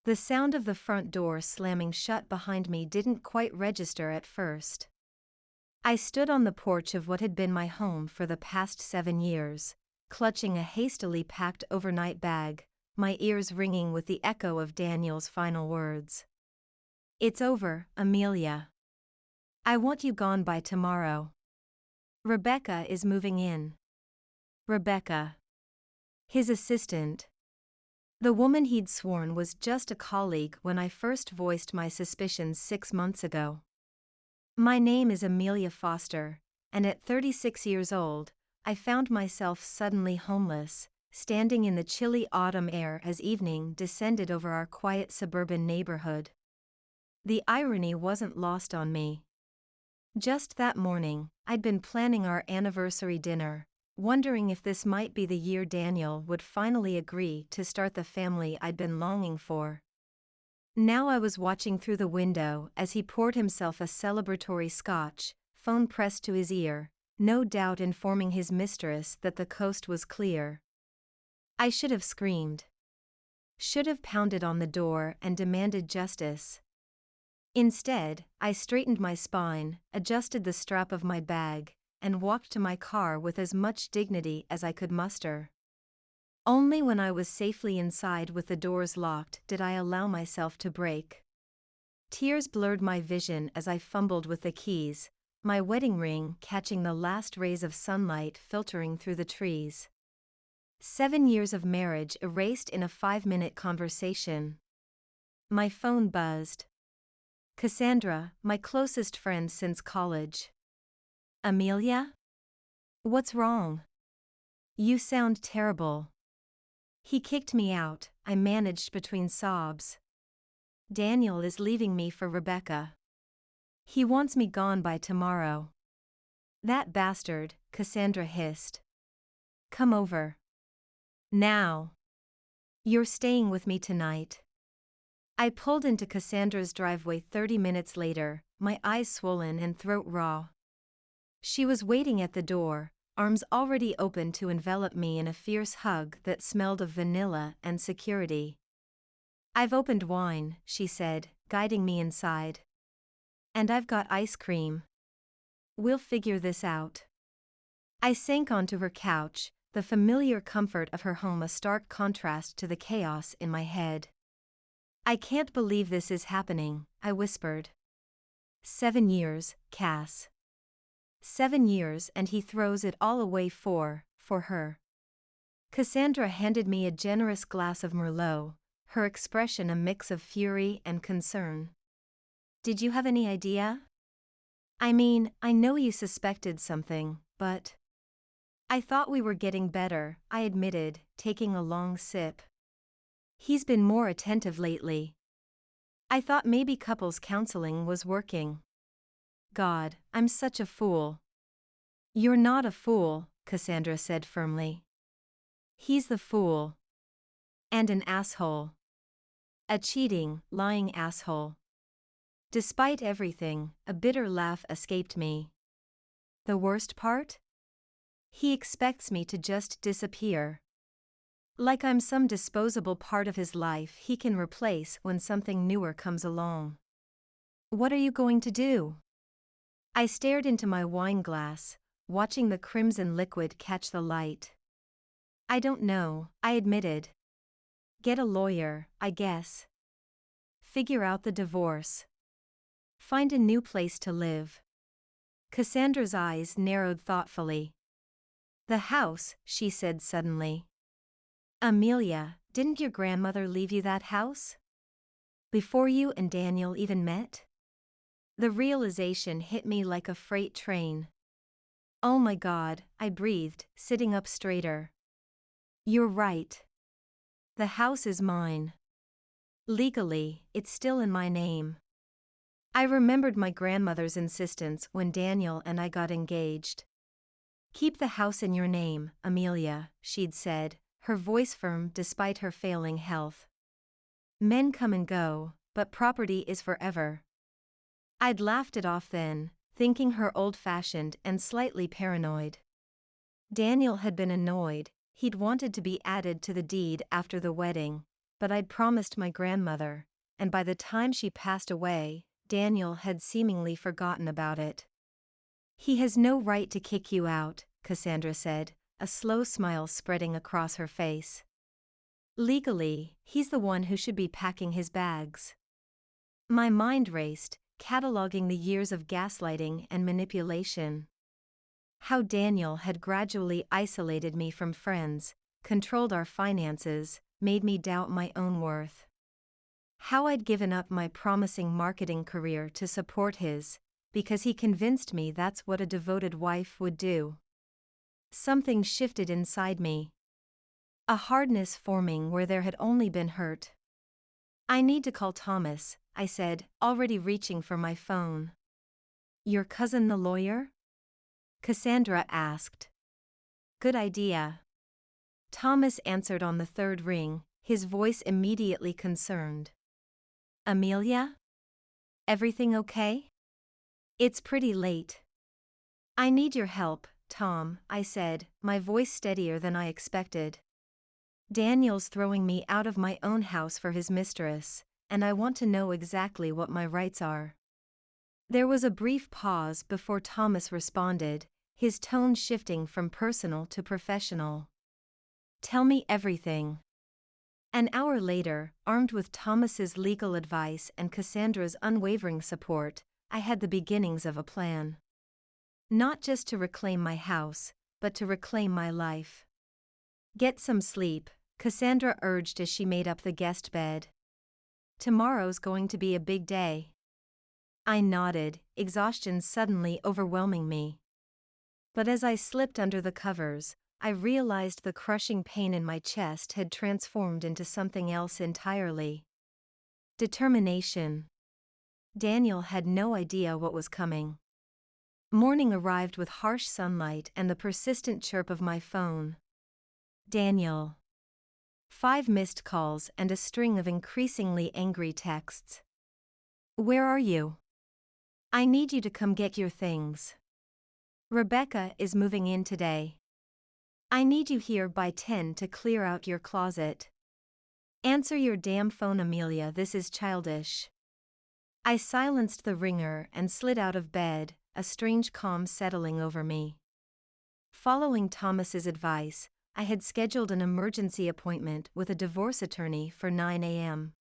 The sound of the front door slamming shut behind me didn't quite register at first. I stood on the porch of what had been my home for the past 7 years, clutching a hastily packed overnight bag, my ears ringing with the echo of Daniel's final words. "It's over, Amelia. I want you gone by tomorrow. Rebecca is moving in." Rebecca. His assistant. The woman he'd sworn was just a colleague when I first voiced my suspicions 6 months ago. My name is Amelia Foster, and at 36 years old, I found myself suddenly homeless, standing in the chilly autumn air as evening descended over our quiet suburban neighborhood. The irony wasn't lost on me. Just that morning, I'd been planning our anniversary dinner, wondering if this might be the year Daniel would finally agree to start the family I'd been longing for. Now I was watching through the window as he poured himself a celebratory scotch, phone pressed to his ear, no doubt informing his mistress that the coast was clear. I should have screamed. Should have pounded on the door and demanded justice. Instead, I straightened my spine, adjusted the strap of my bag, and walked to my car with as much dignity as I could muster. Only when I was safely inside with the doors locked did I allow myself to break. Tears blurred my vision as I fumbled with the keys, my wedding ring catching the last rays of sunlight filtering through the trees. 7 years of marriage erased in a 5-minute conversation. My phone buzzed. Cassandra, my closest friend since college. "Amelia? What's wrong? You sound terrible." He kicked me out, I managed between sobs. "Daniel is leaving me for Rebecca. He wants me gone by tomorrow." "That bastard," Cassandra hissed. "Come over. Now. You're staying with me tonight." I pulled into Cassandra's driveway 30 minutes later, my eyes swollen and throat raw. She was waiting at the door, arms already open to envelop me in a fierce hug that smelled of vanilla and security. "I've opened wine," she said, guiding me inside. "And I've got ice cream. We'll figure this out." I sank onto her couch, the familiar comfort of her home a stark contrast to the chaos in my head. "I can't believe this is happening," I whispered. 7 years, Cass. 7 years and he throws it all away for her. Cassandra handed me a generous glass of Merlot, her expression a mix of fury and concern. "Did you have any idea? I mean, I know you suspected something, but..." "I thought we were getting better," I admitted, taking a long sip. "He's been more attentive lately. I thought maybe couples counseling was working." "God, I'm such a fool." "You're not a fool," Cassandra said firmly. "He's the fool. And an asshole. A cheating, lying asshole." Despite everything, a bitter laugh escaped me. "The worst part? He expects me to just disappear. Like I'm some disposable part of his life he can replace when something newer comes along." "What are you going to do?" I stared into my wine glass, watching the crimson liquid catch the light. "I don't know," I admitted. "Get a lawyer, I guess. Figure out the divorce. Find a new place to live." Cassandra's eyes narrowed thoughtfully. "The house," she said suddenly. "Amelia, didn't your grandmother leave you that house? Before you and Daniel even met?" The realization hit me like a freight train. "Oh my God," I breathed, sitting up straighter. "You're right. The house is mine. Legally, it's still in my name." I remembered my grandmother's insistence when Daniel and I got engaged. "Keep the house in your name, Amelia," she'd said, her voice firm despite her failing health. "Men come and go, but property is forever." I'd laughed it off then, thinking her old-fashioned and slightly paranoid. Daniel had been annoyed, he'd wanted to be added to the deed after the wedding, but I'd promised my grandmother, and by the time she passed away, Daniel had seemingly forgotten about it. He has no right to kick you out, Cassandra said, a slow smile spreading across her face. Legally, he's the one who should be packing his bags. My mind raced, cataloging the years of gaslighting and manipulation. How Daniel had gradually isolated me from friends, controlled our finances, made me doubt my own worth. How I'd given up my promising marketing career to support his, because he convinced me that's what a devoted wife would do. Something shifted inside me. A hardness forming where there had only been hurt. I need to call Thomas, I said, already reaching for my phone. Your cousin the lawyer? Cassandra asked. Good idea. Thomas answered on the third ring, his voice immediately concerned. Amelia? Everything okay? It's pretty late. I need your help, Tom, I said, my voice steadier than I expected. Daniel's throwing me out of my own house for his mistress, and I want to know exactly what my rights are. There was a brief pause before Thomas responded, his tone shifting from personal to professional. Tell me everything. An hour later, armed with Thomas's legal advice and Cassandra's unwavering support, I had the beginnings of a plan. Not just to reclaim my house, but to reclaim my life. Get some sleep, Cassandra urged as she made up the guest bed. Tomorrow's going to be a big day. I nodded, exhaustion suddenly overwhelming me. But as I slipped under the covers, I realized the crushing pain in my chest had transformed into something else entirely. Determination. Daniel had no idea what was coming. Morning arrived with harsh sunlight and the persistent chirp of my phone. Daniel. 5 missed calls and a string of increasingly angry texts. Where are you? I need you to come get your things. Rebecca is moving in today. I need you here by 10 to clear out your closet. Answer your damn phone, Amelia, this is childish. I silenced the ringer and slid out of bed, a strange calm settling over me. Following Thomas's advice, I had scheduled an emergency appointment with a divorce attorney for 9 a.m.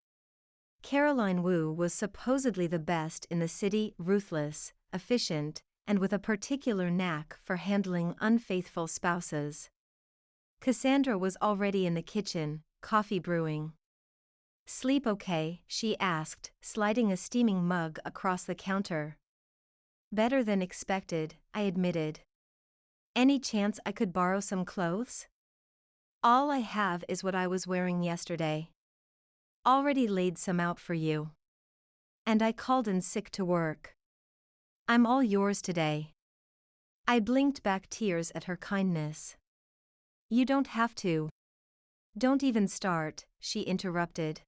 Caroline Wu was supposedly the best in the city, ruthless, efficient, and with a particular knack for handling unfaithful spouses. Cassandra was already in the kitchen, coffee brewing. Sleep okay? She asked, sliding a steaming mug across the counter. Better than expected, I admitted. Any chance I could borrow some clothes? All I have is what I was wearing yesterday. Already laid some out for you. And I called in sick to work. I'm all yours today. I blinked back tears at her kindness. You don't have to. Don't even start, she interrupted.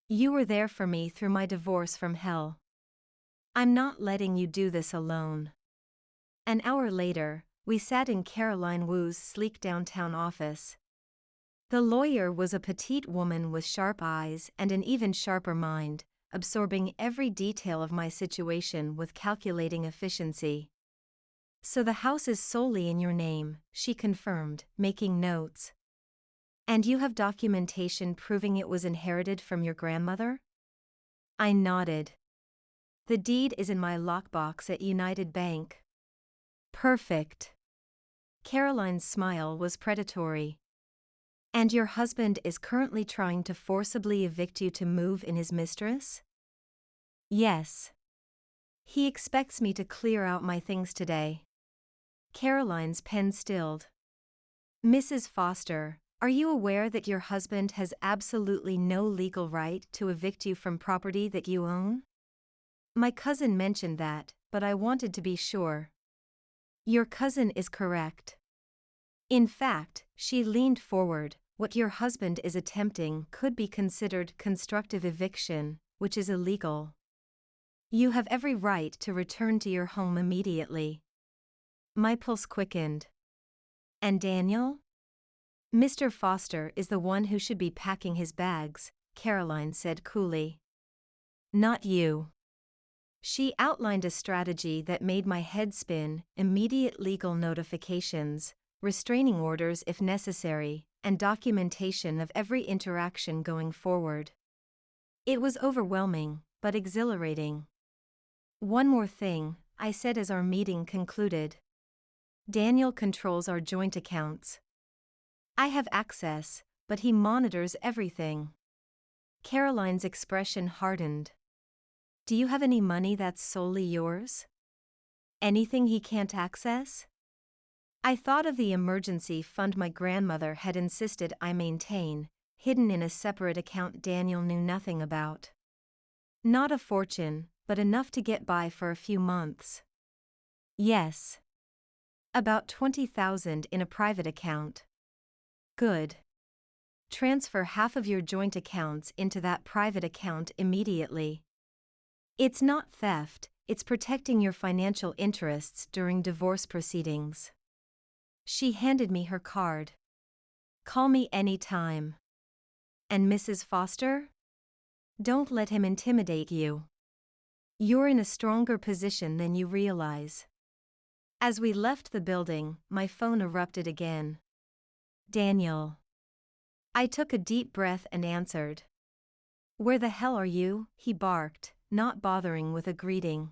You were there for me through my divorce from hell. I'm not letting you do this alone. An hour later, we sat in Caroline Wu's sleek downtown office. The lawyer was a petite woman with sharp eyes and an even sharper mind, absorbing every detail of my situation with calculating efficiency. So the house is solely in your name, she confirmed, making notes. And you have documentation proving it was inherited from your grandmother? I nodded. The deed is in my lockbox at United Bank. Perfect. Caroline's smile was predatory. And your husband is currently trying to forcibly evict you to move in his mistress? Yes. He expects me to clear out my things today. Caroline's pen stilled. Mrs. Foster, are you aware that your husband has absolutely no legal right to evict you from property that you own? My cousin mentioned that, but I wanted to be sure. Your cousin is correct. In fact, she leaned forward, what your husband is attempting could be considered constructive eviction, which is illegal. You have every right to return to your home immediately. My pulse quickened. And Daniel? Mr. Foster is the one who should be packing his bags, Caroline said coolly. Not you. She outlined a strategy that made my head spin: immediate legal notifications, restraining orders if necessary, and documentation of every interaction going forward. It was overwhelming, but exhilarating. One more thing, I said as our meeting concluded. Daniel controls our joint accounts. I have access, but he monitors everything. Caroline's expression hardened. Do you have any money that's solely yours? Anything he can't access? I thought of the emergency fund my grandmother had insisted I maintain, hidden in a separate account Daniel knew nothing about. Not a fortune, but enough to get by for a few months. Yes. About 20,000 in a private account. Good. Transfer half of your joint accounts into that private account immediately. It's not theft, it's protecting your financial interests during divorce proceedings. She handed me her card. Call me any time. And Mrs. Foster? Don't let him intimidate you. You're in a stronger position than you realize. As we left the building, my phone erupted again. Daniel. I took a deep breath and answered. Where the hell are you? He barked, not bothering with a greeting.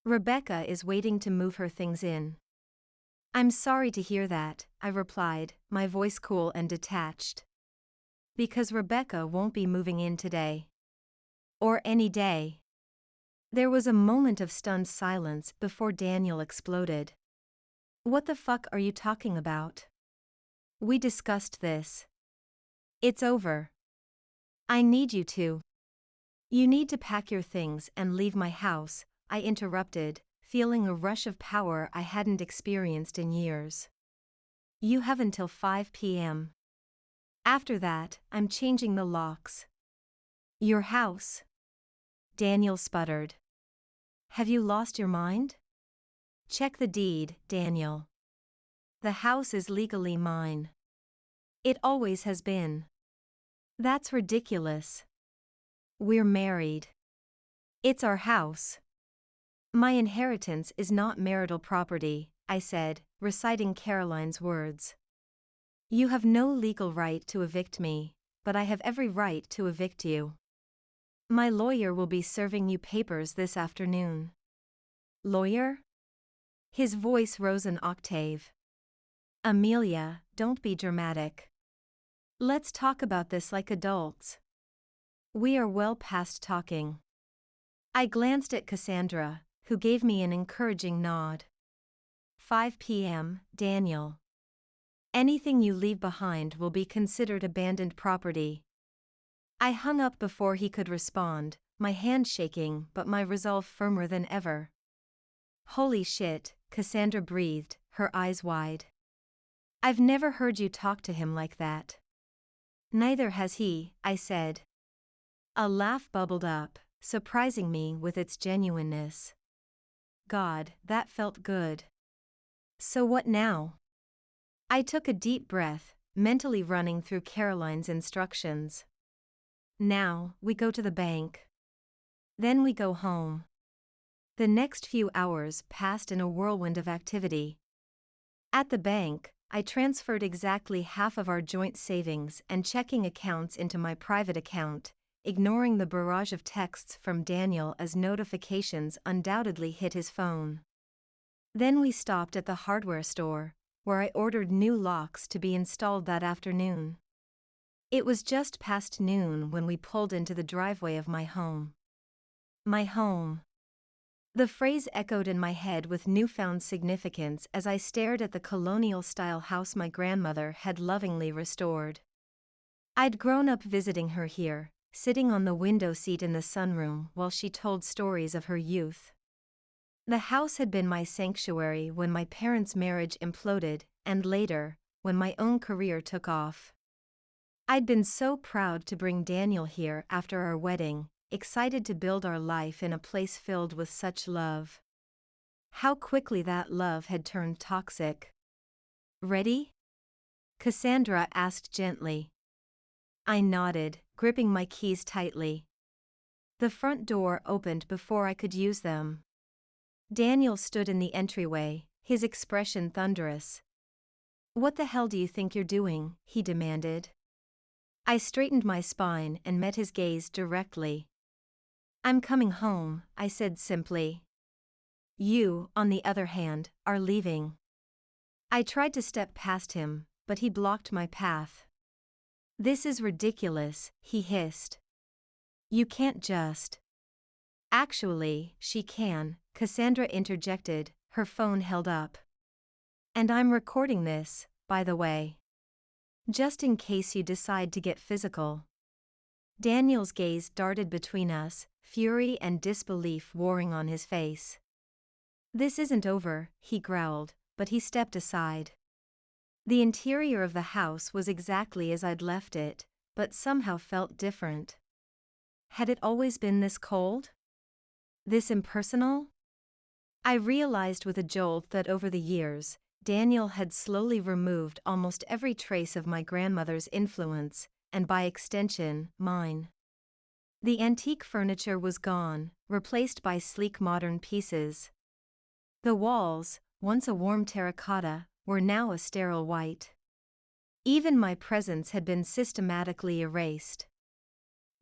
Rebecca is waiting to move her things in. I'm sorry to hear that, I replied, my voice cool and detached. Because Rebecca won't be moving in today. Or any day. There was a moment of stunned silence before Daniel exploded. What the fuck are you talking about? We discussed this. It's over. I need you to. You need to pack your things and leave my house, I interrupted, feeling a rush of power I hadn't experienced in years. You have until 5 p.m. After that, I'm changing the locks. Your house? Daniel sputtered. Have you lost your mind? Check the deed, Daniel. The house is legally mine. It always has been. That's ridiculous. We're married. It's our house. My inheritance is not marital property, I said, reciting Caroline's words. You have no legal right to evict me, but I have every right to evict you. My lawyer will be serving you papers this afternoon. Lawyer? His voice rose an octave. Amelia, don't be dramatic. Let's talk about this like adults. We are well past talking. I glanced at Cassandra, who gave me an encouraging nod. 5 p.m., Daniel. Anything you leave behind will be considered abandoned property. I hung up before he could respond, my hand shaking but my resolve firmer than ever. Holy shit, Cassandra breathed, her eyes wide. I've never heard you talk to him like that. Neither has he, I said. A laugh bubbled up, surprising me with its genuineness. God, that felt good. So what now? I took a deep breath, mentally running through Caroline's instructions. Now, we go to the bank. Then we go home. The next few hours passed in a whirlwind of activity. At the bank, I transferred exactly half of our joint savings and checking accounts into my private account, ignoring the barrage of texts from Daniel as notifications undoubtedly hit his phone. Then we stopped at the hardware store, where I ordered new locks to be installed that afternoon. It was just past noon when we pulled into the driveway of my home. My home. The phrase echoed in my head with newfound significance as I stared at the colonial-style house my grandmother had lovingly restored. I'd grown up visiting her here, sitting on the window seat in the sunroom while she told stories of her youth. The house had been my sanctuary when my parents' marriage imploded, and later, when my own career took off. I'd been so proud to bring Daniel here after our wedding, excited to build our life in a place filled with such love. How quickly that love had turned toxic. Ready? Cassandra asked gently. I nodded, gripping my keys tightly. The front door opened before I could use them. Daniel stood in the entryway, his expression thunderous. What the hell do you think you're doing? He demanded. I straightened my spine and met his gaze directly. I'm coming home, I said simply. You, on the other hand, are leaving. I tried to step past him, but he blocked my path. This is ridiculous, he hissed. You can't just. Actually, she can, Cassandra interjected, her phone held up. And I'm recording this, by the way. Just in case you decide to get physical. Daniel's gaze darted between us, fury and disbelief warring on his face. This isn't over, he growled, but he stepped aside. The interior of the house was exactly as I'd left it, but somehow felt different. Had it always been this cold? This impersonal? I realized with a jolt that over the years, Daniel had slowly removed almost every trace of my grandmother's influence, and by extension, mine. The antique furniture was gone, replaced by sleek modern pieces. The walls, once a warm terracotta, were now a sterile white. Even my presence had been systematically erased.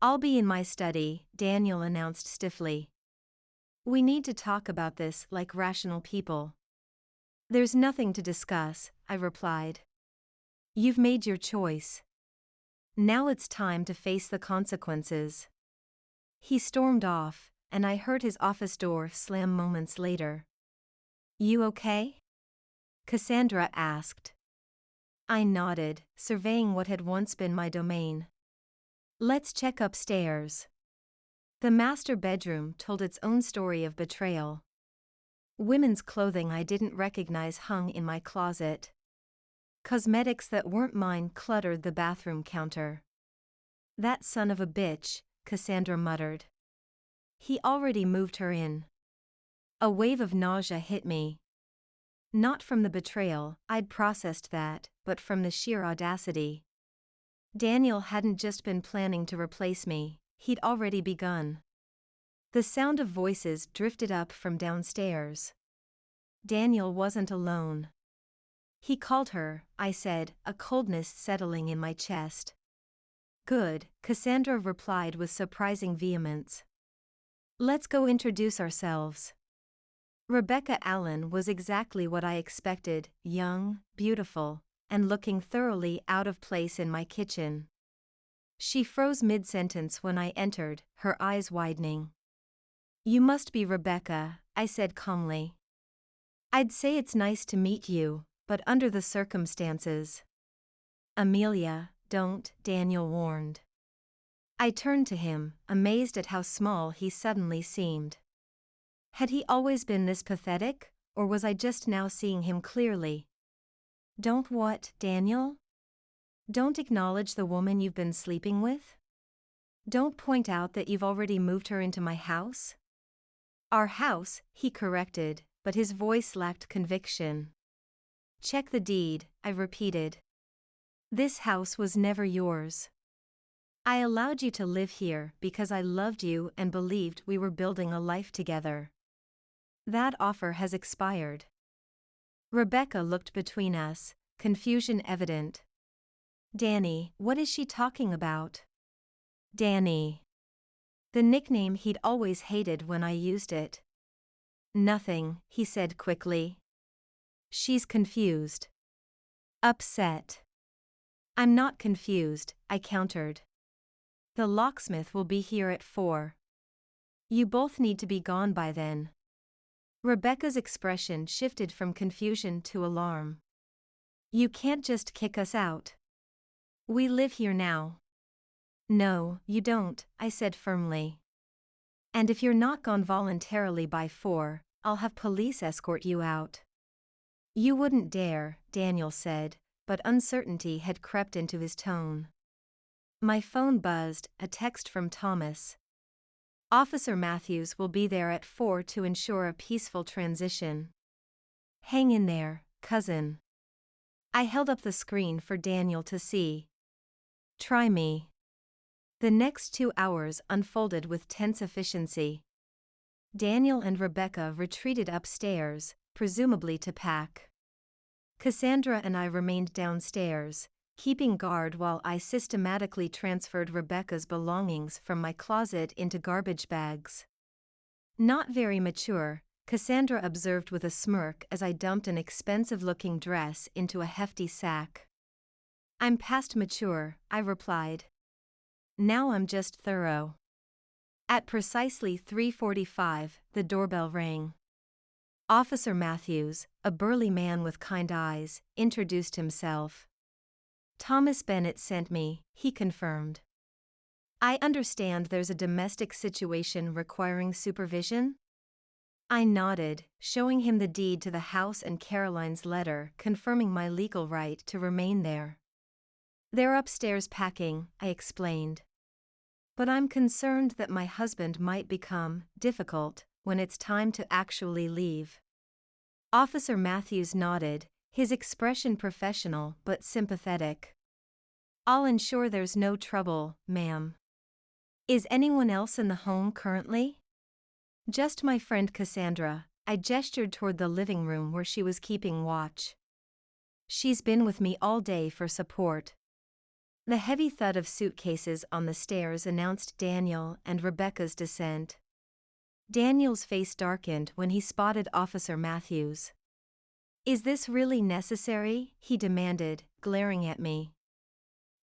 I'll be in my study, Daniel announced stiffly. We need to talk about this like rational people. There's nothing to discuss, I replied. You've made your choice. Now it's time to face the consequences. He stormed off, and I heard his office door slam moments later. You okay? Cassandra asked. I nodded, surveying what had once been my domain. Let's check upstairs. The master bedroom told its own story of betrayal. Women's clothing I didn't recognize hung in my closet. Cosmetics that weren't mine cluttered the bathroom counter. That son of a bitch, Cassandra muttered. He already moved her in. A wave of nausea hit me. Not from the betrayal, I'd processed that, but from the sheer audacity. Daniel hadn't just been planning to replace me, he'd already begun. The sound of voices drifted up from downstairs. Daniel wasn't alone. He called her, I said, a coldness settling in my chest. Good, Cassandra replied with surprising vehemence. Let's go introduce ourselves. Rebecca Allen was exactly what I expected, young, beautiful, and looking thoroughly out of place in my kitchen. She froze mid-sentence when I entered, her eyes widening. You must be Rebecca, I said calmly. I'd say it's nice to meet you, but under the circumstances. Amelia, don't, Daniel warned. I turned to him, amazed at how small he suddenly seemed. Had he always been this pathetic, or was I just now seeing him clearly? Don't what, Daniel? Don't acknowledge the woman you've been sleeping with? Don't point out that you've already moved her into my house? Our house, he corrected, but his voice lacked conviction. Check the deed, I repeated. This house was never yours. I allowed you to live here because I loved you and believed we were building a life together. That offer has expired. Rebecca looked between us, confusion evident. Danny, what is she talking about? Danny. The nickname he'd always hated when I used it. Nothing, he said quickly. She's confused. Upset. I'm not confused, I countered. The locksmith will be here at 4. You both need to be gone by then. Rebecca's expression shifted from confusion to alarm. You can't just kick us out. We live here now. No, you don't, I said firmly. And if you're not gone voluntarily by 4, I'll have police escort you out. You wouldn't dare, Daniel said, but uncertainty had crept into his tone. My phone buzzed, a text from Thomas. Officer Matthews will be there at 4 to ensure a peaceful transition. Hang in there, cousin. I held up the screen for Daniel to see. Try me. The next 2 hours unfolded with tense efficiency. Daniel and Rebecca retreated upstairs, presumably to pack. Cassandra and I remained downstairs, keeping guard while I systematically transferred Rebecca's belongings from my closet into garbage bags. Not very mature, Cassandra observed with a smirk as I dumped an expensive-looking dress into a hefty sack. I'm past mature, I replied. Now I'm just thorough. At precisely 3:45, the doorbell rang. Officer Matthews, a burly man with kind eyes, introduced himself. Thomas Bennett sent me, he confirmed. I understand there's a domestic situation requiring supervision? I nodded, showing him the deed to the house and Caroline's letter confirming my legal right to remain there. They're upstairs packing, I explained. But I'm concerned that my husband might become difficult when it's time to actually leave. Officer Matthews nodded, his expression professional but sympathetic. I'll ensure there's no trouble, ma'am. Is anyone else in the home currently? Just my friend Cassandra, I gestured toward the living room where she was keeping watch. She's been with me all day for support. The heavy thud of suitcases on the stairs announced Daniel and Rebecca's descent. Daniel's face darkened when he spotted Officer Matthews. Is this really necessary? He demanded, glaring at me.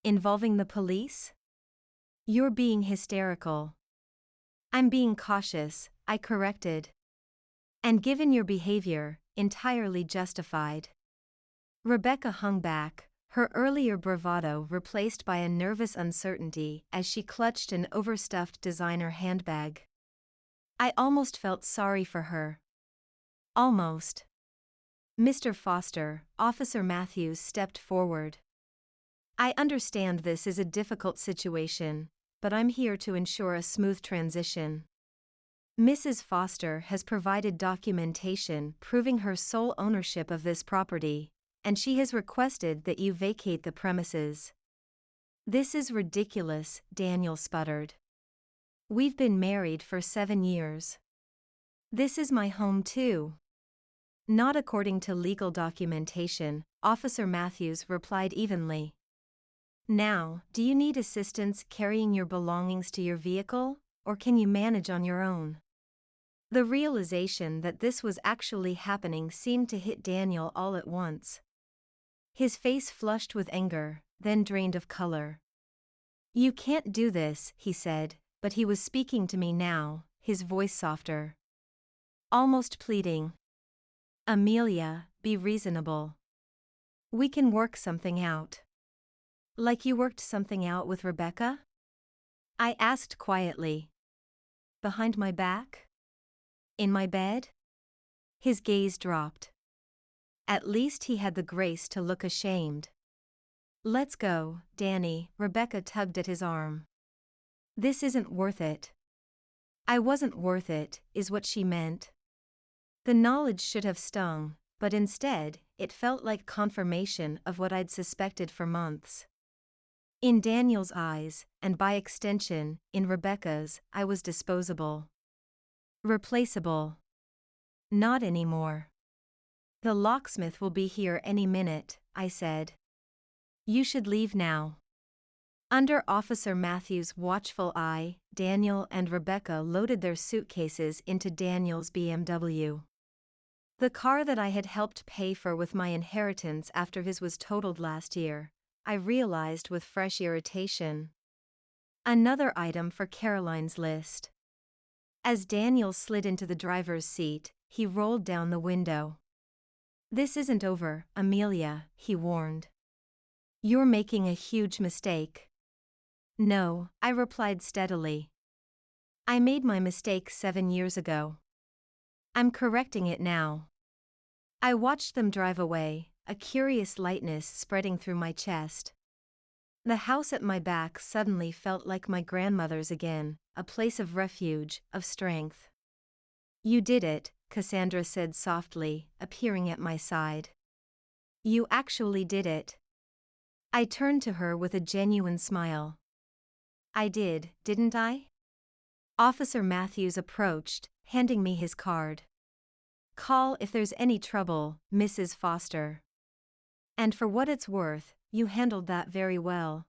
Involving the police? You're being hysterical. I'm being cautious, I corrected. And given your behavior, entirely justified. Rebecca hung back, her earlier bravado replaced by a nervous uncertainty as she clutched an overstuffed designer handbag. I almost felt sorry for her. Almost. Mr. Foster, Officer Matthews stepped forward. I understand this is a difficult situation, but I'm here to ensure a smooth transition. Mrs. Foster has provided documentation proving her sole ownership of this property, and she has requested that you vacate the premises. This is ridiculous, Daniel sputtered. We've been married for 7 years. This is my home too. Not according to legal documentation, Officer Matthews replied evenly. Now, do you need assistance carrying your belongings to your vehicle, or can you manage on your own? The realization that this was actually happening seemed to hit Daniel all at once. His face flushed with anger, then drained of color. You can't do this, he said, but he was speaking to me now, his voice softer. Almost pleading. Amelia, be reasonable. We can work something out. Like you worked something out with Rebecca? I asked quietly. Behind my back? In my bed? His gaze dropped. At least he had the grace to look ashamed. Let's go, Danny, Rebecca tugged at his arm. This isn't worth it. I wasn't worth it, is what she meant. The knowledge should have stung, but instead, it felt like confirmation of what I'd suspected for months. In Daniel's eyes, and by extension, in Rebecca's, I was disposable. Replaceable. Not anymore. The locksmith will be here any minute, I said. You should leave now. Under Officer Matthews' watchful eye, Daniel and Rebecca loaded their suitcases into Daniel's BMW. The car that I had helped pay for with my inheritance after his was totaled last year, I realized with fresh irritation. Another item for Caroline's list. As Daniel slid into the driver's seat, he rolled down the window. This isn't over, Amelia, he warned. You're making a huge mistake. No, I replied steadily. I made my mistake 7 years ago. I'm correcting it now. I watched them drive away, a curious lightness spreading through my chest. The house at my back suddenly felt like my grandmother's again, a place of refuge, of strength. You did it, Cassandra said softly, appearing at my side. You actually did it. I turned to her with a genuine smile. I did, didn't I? Officer Matthews approached, handing me his card. Call if there's any trouble, Mrs. Foster. And for what it's worth, you handled that very well.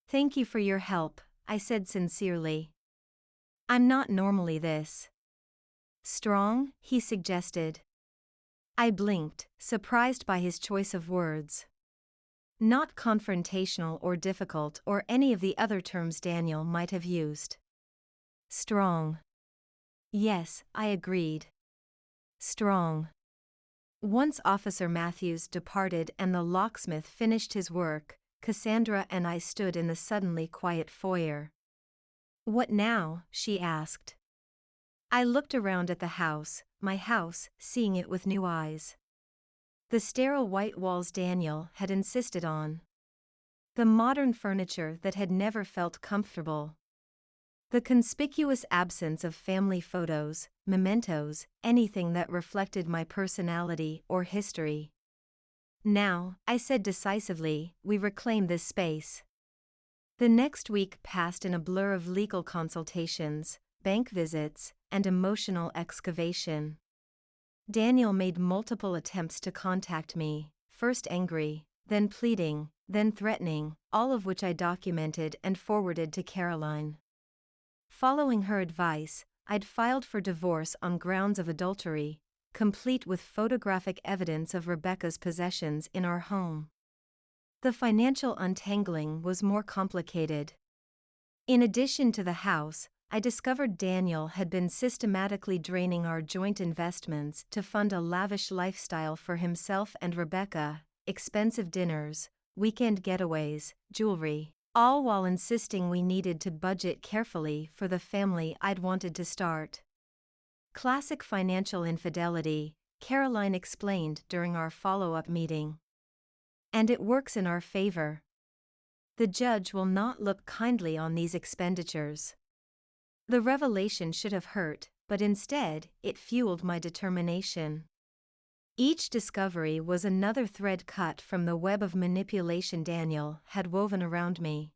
Thank you for your help, I said sincerely. I'm not normally this strong, he suggested. I blinked, surprised by his choice of words. Not confrontational or difficult or any of the other terms Daniel might have used. Strong. Yes, I agreed. Strong. Once Officer Matthews departed and the locksmith finished his work, Cassandra and I stood in the suddenly quiet foyer. What now? She asked. I looked around at the house, my house, seeing it with new eyes. The sterile white walls Daniel had insisted on. The modern furniture that had never felt comfortable. The conspicuous absence of family photos, mementos, anything that reflected my personality or history. Now, I said decisively, we reclaim this space. The next week passed in a blur of legal consultations, bank visits, and emotional excavation. Daniel made multiple attempts to contact me, first angry, then pleading, then threatening, all of which I documented and forwarded to Caroline. Following her advice, I'd filed for divorce on grounds of adultery, complete with photographic evidence of Rebecca's possessions in our home. The financial untangling was more complicated. In addition to the house, I discovered Daniel had been systematically draining our joint investments to fund a lavish lifestyle for himself and Rebecca, expensive dinners, weekend getaways, jewelry, all while insisting we needed to budget carefully for the family I'd wanted to start. Classic financial infidelity, Caroline explained during our follow-up meeting. And it works in our favor. The judge will not look kindly on these expenditures. The revelation should have hurt, but instead, it fueled my determination. Each discovery was another thread cut from the web of manipulation Daniel had woven around me.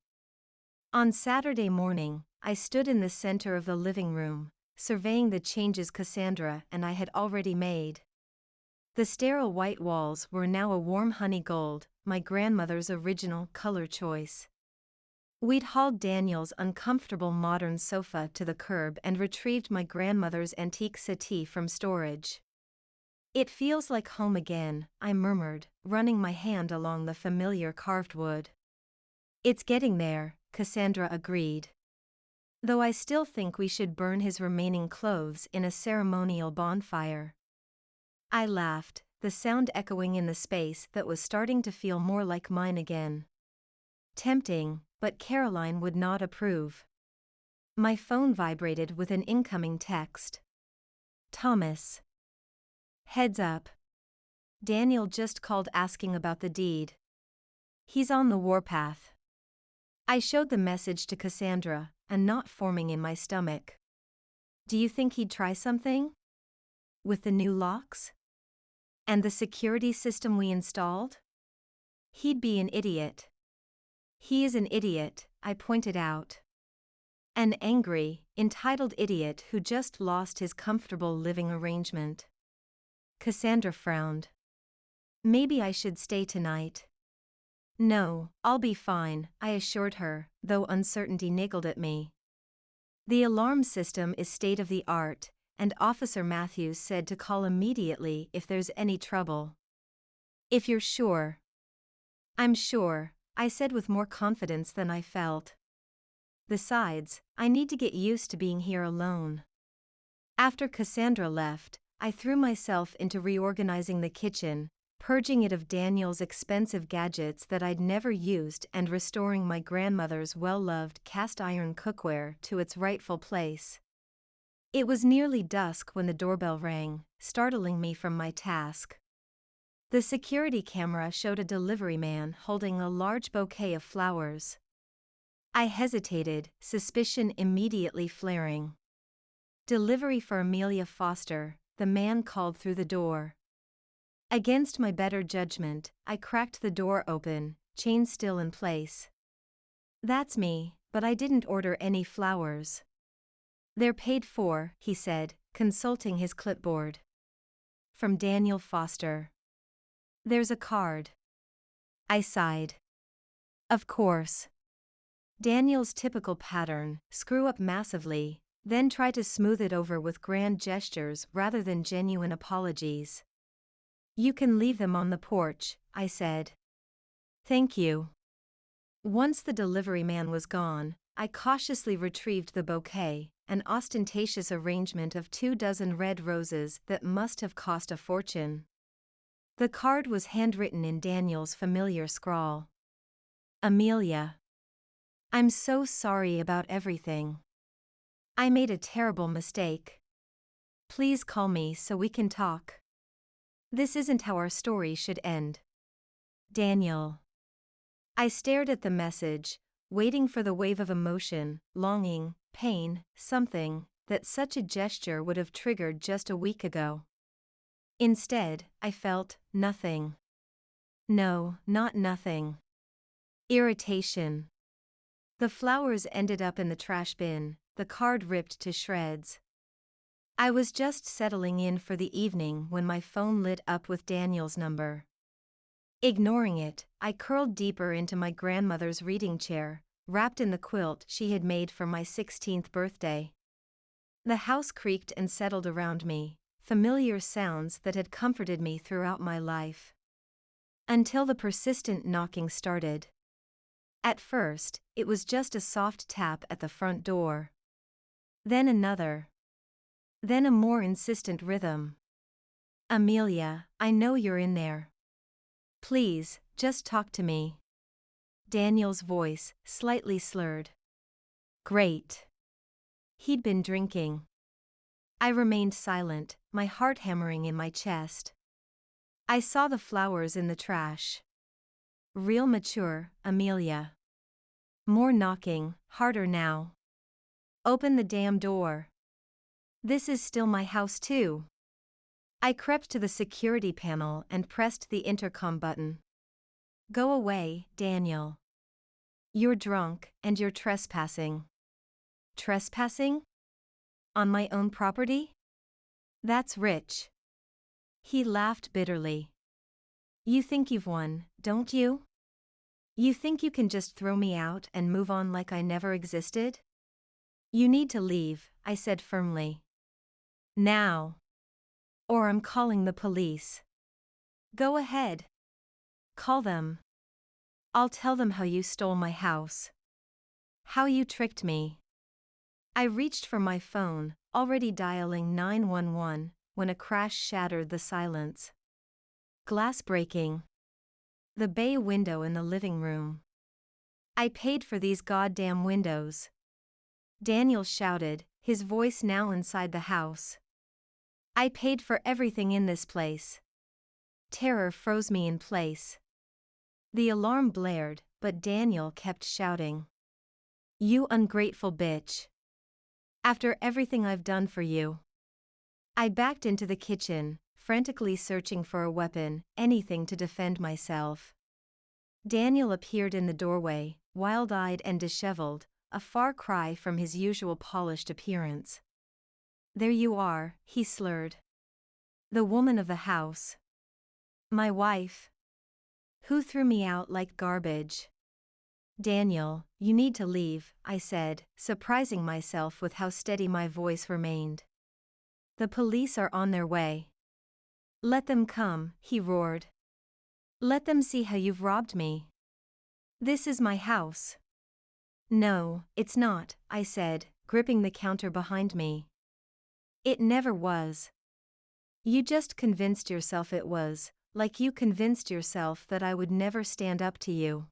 On Saturday morning, I stood in the center of the living room, surveying the changes Cassandra and I had already made. The sterile white walls were now a warm honey gold, my grandmother's original color choice. We'd hauled Daniel's uncomfortable modern sofa to the curb and retrieved my grandmother's antique settee from storage. It feels like home again, I murmured, running my hand along the familiar carved wood. It's getting there, Cassandra agreed. Though I still think we should burn his remaining clothes in a ceremonial bonfire. I laughed, the sound echoing in the space that was starting to feel more like mine again. Tempting, but Caroline would not approve. My phone vibrated with an incoming text. Thomas. Heads up. Daniel just called asking about the deed. He's on the warpath. I showed the message to Cassandra, a knot forming in my stomach. Do you think he'd try something? With the new locks? And the security system we installed? He'd be an idiot. He is an idiot, I pointed out. An angry, entitled idiot who just lost his comfortable living arrangement. Cassandra frowned. Maybe I should stay tonight. No, I'll be fine, I assured her, though uncertainty niggled at me. The alarm system is state-of-the-art, and Officer Matthews said to call immediately if there's any trouble. If you're sure. I'm sure, I said with more confidence than I felt. Besides, I need to get used to being here alone. After Cassandra left, I threw myself into reorganizing the kitchen, purging it of Daniel's expensive gadgets that I'd never used and restoring my grandmother's well-loved cast-iron cookware to its rightful place. It was nearly dusk when the doorbell rang, startling me from my task. The security camera showed a delivery man holding a large bouquet of flowers. I hesitated, suspicion immediately flaring. Delivery for Amelia Foster, the man called through the door. Against my better judgment, I cracked the door open, chain still in place. "That's me, but I didn't order any flowers." "They're paid for," he said, consulting his clipboard. "From Daniel Foster. There's a card." I sighed. Of course. Daniel's typical pattern: screw up massively, then try to smooth it over with grand gestures rather than genuine apologies. "You can leave them on the porch," I said. "Thank you." Once the delivery man was gone, I cautiously retrieved the bouquet, an ostentatious arrangement of 24 red roses that must have cost a fortune. The card was handwritten in Daniel's familiar scrawl. "Amelia. I'm so sorry about everything. I made a terrible mistake. Please call me so we can talk. This isn't how our story should end. Daniel." I stared at the message, waiting for the wave of emotion, longing, pain, something that such a gesture would have triggered just a week ago. Instead, I felt nothing. No, not nothing. Irritation. The flowers ended up in the trash bin, the card ripped to shreds. I was just settling in for the evening when my phone lit up with Daniel's number. Ignoring it, I curled deeper into my grandmother's reading chair, wrapped in the quilt she had made for my 16th birthday. The house creaked and settled around me, familiar sounds that had comforted me throughout my life. Until the persistent knocking started. At first, it was just a soft tap at the front door. Then another. Then a more insistent rhythm. "Amelia, I know you're in there. Please, just talk to me." Daniel's voice, slightly slurred. Great. He'd been drinking. I remained silent, my heart hammering in my chest. I saw the flowers in the trash. Real mature, Amelia. More knocking, harder now. "Open the damn door. This is still my house too." I crept to the security panel and pressed the intercom button. "Go away, Daniel. You're drunk and you're trespassing." "Trespassing? On my own property? That's rich." He laughed bitterly. "You think you've won, don't you? You think you can just throw me out and move on like I never existed?" "You need to leave," I said firmly. "Now. Or I'm calling the police." "Go ahead. Call them. I'll tell them how you stole my house. How you tricked me." I reached for my phone, already dialing 911, when a crash shattered the silence. Glass breaking. The bay window in the living room. "I paid for these goddamn windows," Daniel shouted, his voice now inside the house. "I paid for everything in this place." Terror froze me in place. The alarm blared, but Daniel kept shouting. "You ungrateful bitch. After everything I've done for you." I backed into the kitchen, frantically searching for a weapon, anything to defend myself. Daniel appeared in the doorway, wild-eyed and disheveled, a far cry from his usual polished appearance. "There you are," he slurred. "The woman of the house. My wife. Who threw me out like garbage." "Daniel, you need to leave," I said, surprising myself with how steady my voice remained. "The police are on their way." "Let them come," he roared. "Let them see how you've robbed me. This is my house." "No, it's not," I said, gripping the counter behind me. "It never was. You just convinced yourself it was, like you convinced yourself that I would never stand up to you."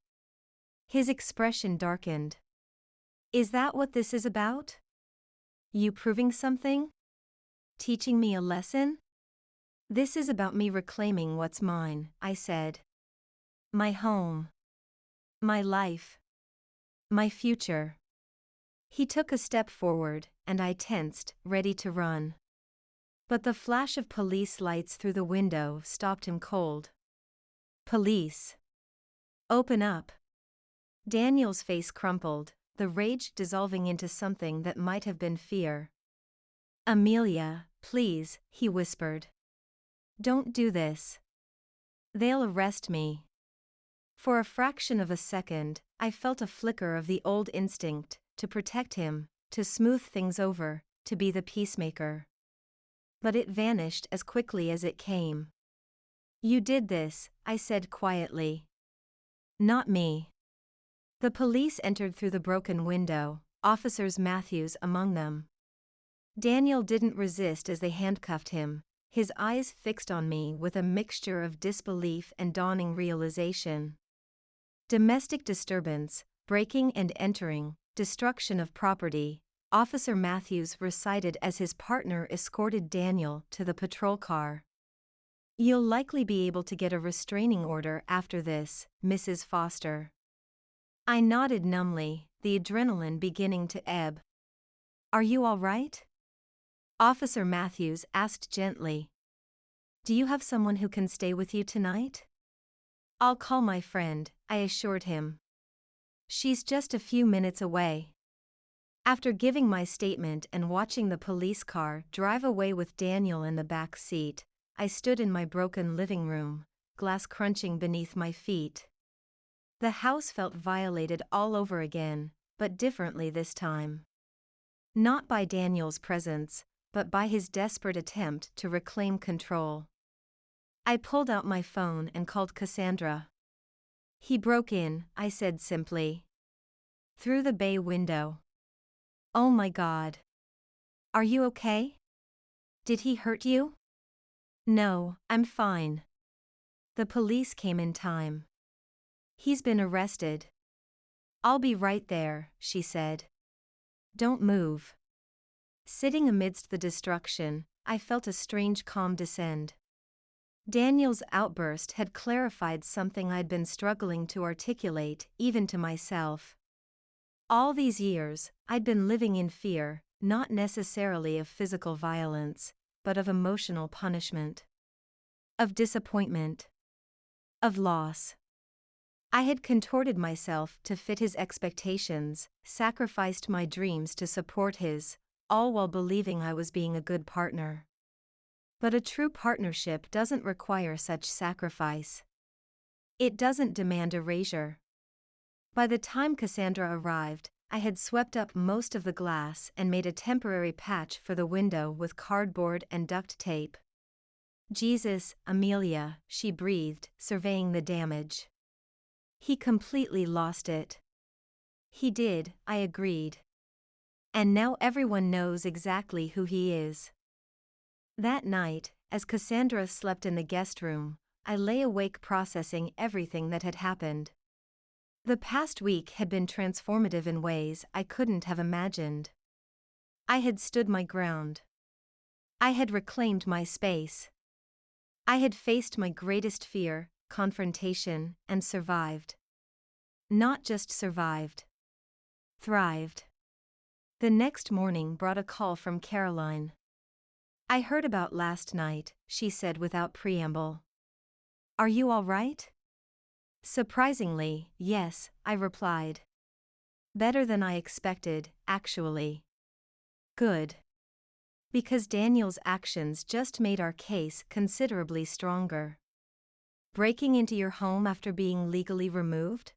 His expression darkened. "Is that what this is about? You proving something? Teaching me a lesson?" "This is about me reclaiming what's mine," I said. "My home. My life. My future." He took a step forward, and I tensed, ready to run. But the flash of police lights through the window stopped him cold. Police. Open up. Daniel's face crumpled, the rage dissolving into something that might have been fear. Amelia, please, he whispered. Don't do this. They'll arrest me. For a fraction of a second, I felt a flicker of the old instinct, to protect him, to smooth things over, to be the peacemaker. But it vanished as quickly as it came. You did this, I said quietly. Not me. The police entered through the broken window, Officers Matthews among them. Daniel didn't resist as they handcuffed him, his eyes fixed on me with a mixture of disbelief and dawning realization. Domestic disturbance, breaking and entering, destruction of property, Officer Matthews recited as his partner escorted Daniel to the patrol car. You'll likely be able to get a restraining order after this, Mrs. Foster. I nodded numbly, the adrenaline beginning to ebb. Are you all right? Officer Matthews asked gently. Do you have someone who can stay with you tonight? I'll call my friend, I assured him. She's just a few minutes away. After giving my statement and watching the police car drive away with Daniel in the back seat, I stood in my broken living room, glass crunching beneath my feet. The house felt violated all over again, but differently this time. Not by Daniel's presence, but by his desperate attempt to reclaim control. I pulled out my phone and called Cassandra. He broke in, I said simply. Through the bay window. Oh my God. Are you okay? Did he hurt you? No, I'm fine. The police came in time. He's been arrested. I'll be right there, she said. Don't move. Sitting amidst the destruction, I felt a strange calm descend. Daniel's outburst had clarified something I'd been struggling to articulate, even to myself. All these years, I'd been living in fear, not necessarily of physical violence, but of emotional punishment. Of disappointment. Of loss. I had contorted myself to fit his expectations, sacrificed my dreams to support his, all while believing I was being a good partner. But a true partnership doesn't require such sacrifice. It doesn't demand erasure. By the time Cassandra arrived, I had swept up most of the glass and made a temporary patch for the window with cardboard and duct tape. Jesus, Amelia, she breathed, surveying the damage. He completely lost it. He did, I agreed. And now everyone knows exactly who he is. That night, as Cassandra slept in the guest room, I lay awake processing everything that had happened. The past week had been transformative in ways I couldn't have imagined. I had stood my ground. I had reclaimed my space. I had faced my greatest fear, confrontation, and survived. Not just survived. Thrived. The next morning brought a call from Caroline. I heard about last night, she said without preamble. Are you all right? Surprisingly, yes, I replied. Better than I expected, actually. Good. Because Daniel's actions just made our case considerably stronger. Breaking into your home after being legally removed?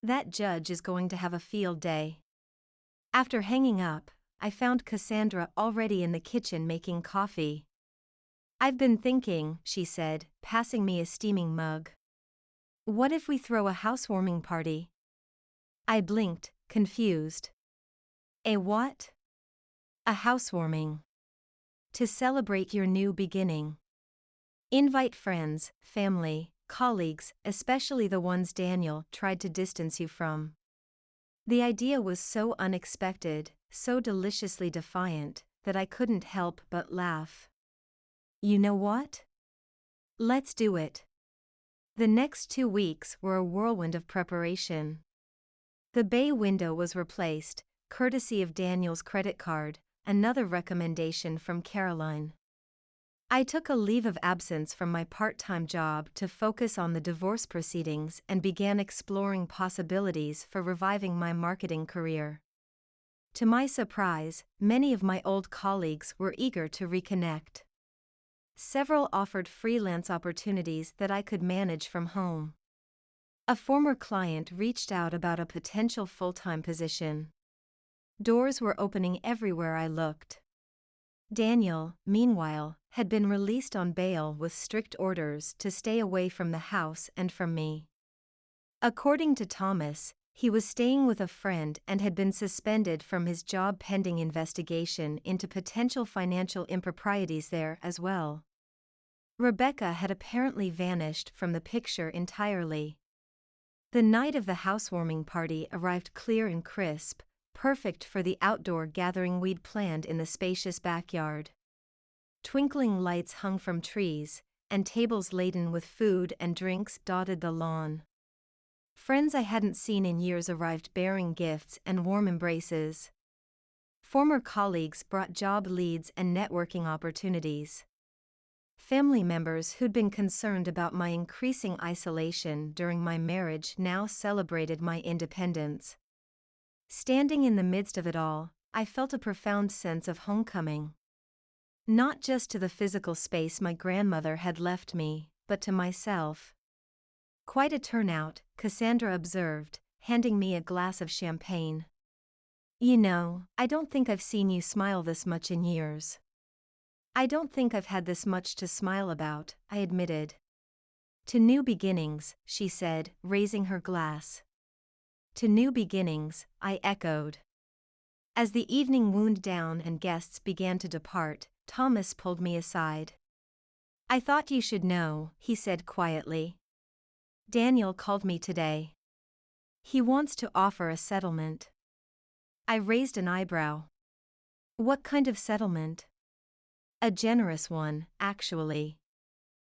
That judge is going to have a field day. After hanging up, I found Cassandra already in the kitchen making coffee. I've been thinking, she said, passing me a steaming mug. What if we throw a housewarming party? I blinked, confused. A what? A housewarming. To celebrate your new beginning. Invite friends, family, colleagues, especially the ones Daniel tried to distance you from. The idea was so unexpected, so deliciously defiant, that I couldn't help but laugh. You know what? Let's do it. The next 2 weeks were a whirlwind of preparation. The bay window was replaced, courtesy of Daniel's credit card, another recommendation from Caroline. I took a leave of absence from my part-time job to focus on the divorce proceedings and began exploring possibilities for reviving my marketing career. To my surprise, many of my old colleagues were eager to reconnect. Several offered freelance opportunities that I could manage from home. A former client reached out about a potential full-time position. Doors were opening everywhere I looked. Daniel, meanwhile, had been released on bail with strict orders to stay away from the house and from me. According to Thomas, he was staying with a friend and had been suspended from his job pending investigation into potential financial improprieties there as well. Rebecca had apparently vanished from the picture entirely. The night of the housewarming party arrived clear and crisp, perfect for the outdoor gathering we'd planned in the spacious backyard. Twinkling lights hung from trees, and tables laden with food and drinks dotted the lawn. Friends I hadn't seen in years arrived bearing gifts and warm embraces. Former colleagues brought job leads and networking opportunities. Family members who'd been concerned about my increasing isolation during my marriage now celebrated my independence. Standing in the midst of it all, I felt a profound sense of homecoming. Not just to the physical space my grandmother had left me, but to myself. Quite a turnout, Cassandra observed, handing me a glass of champagne. You know, I don't think I've seen you smile this much in years. I don't think I've had this much to smile about, I admitted. To new beginnings, she said, raising her glass. To new beginnings, I echoed. As the evening wound down and guests began to depart, Thomas pulled me aside. I thought you should know, he said quietly. Daniel called me today. He wants to offer a settlement. I raised an eyebrow. What kind of settlement? A generous one, actually.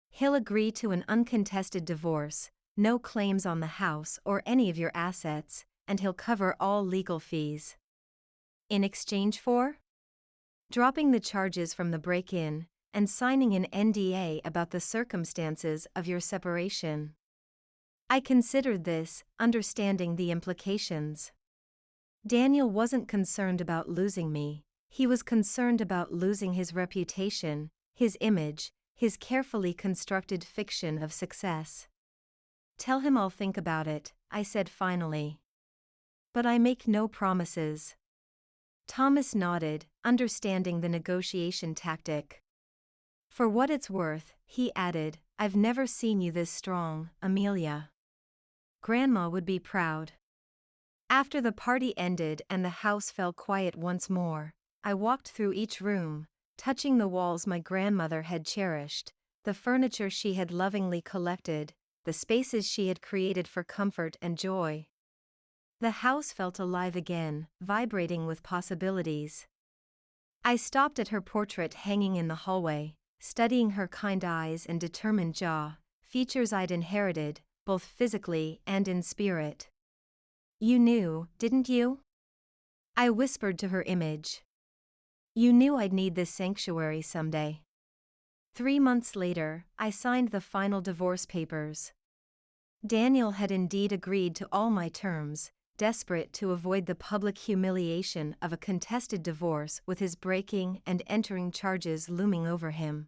He'll agree to an uncontested divorce, no claims on the house or any of your assets, and he'll cover all legal fees. In exchange for? Dropping the charges from the break-in, and signing an NDA about the circumstances of your separation. I considered this, understanding the implications. Daniel wasn't concerned about losing me, he was concerned about losing his reputation, his image, his carefully constructed fiction of success. Tell him I'll think about it, I said finally. But I make no promises. Thomas nodded, understanding the negotiation tactic. For what it's worth, he added, I've never seen you this strong, Amelia. Grandma would be proud. After the party ended and the house fell quiet once more, I walked through each room, touching the walls my grandmother had cherished, the furniture she had lovingly collected, the spaces she had created for comfort and joy. The house felt alive again, vibrating with possibilities. I stopped at her portrait hanging in the hallway, studying her kind eyes and determined jaw, features I'd inherited, both physically and in spirit. You knew, didn't you? I whispered to her image. You knew I'd need this sanctuary someday. 3 months later, I signed the final divorce papers. Daniel had indeed agreed to all my terms, desperate to avoid the public humiliation of a contested divorce with his breaking and entering charges looming over him.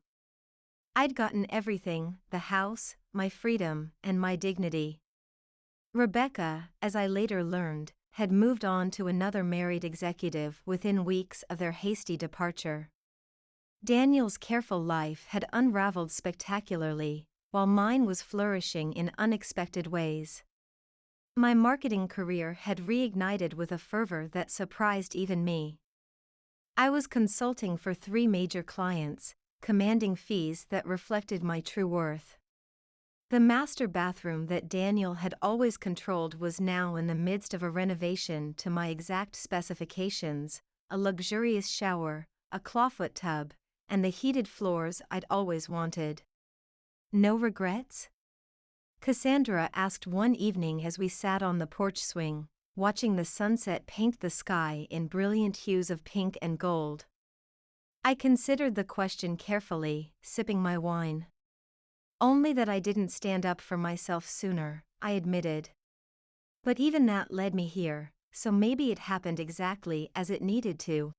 I'd gotten everything, the house, my freedom, and my dignity. Rebecca, as I later learned, had moved on to another married executive within weeks of their hasty departure. Daniel's careful life had unraveled spectacularly, while mine was flourishing in unexpected ways. My marketing career had reignited with a fervor that surprised even me. I was consulting for 3 major clients, commanding fees that reflected my true worth. The master bathroom that Daniel had always controlled was now in the midst of a renovation to my exact specifications, a luxurious shower, a clawfoot tub, and the heated floors I'd always wanted. No regrets? Cassandra asked one evening as we sat on the porch swing, watching the sunset paint the sky in brilliant hues of pink and gold. I considered the question carefully, sipping my wine. Only that I didn't stand up for myself sooner, I admitted. But even that led me here, so maybe it happened exactly as it needed to.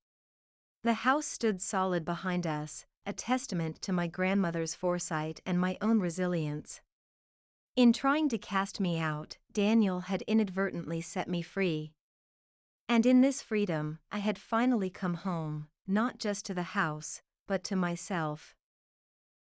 The house stood solid behind us, a testament to my grandmother's foresight and my own resilience. In trying to cast me out, Daniel had inadvertently set me free. And in this freedom, I had finally come home, not just to the house, but to myself.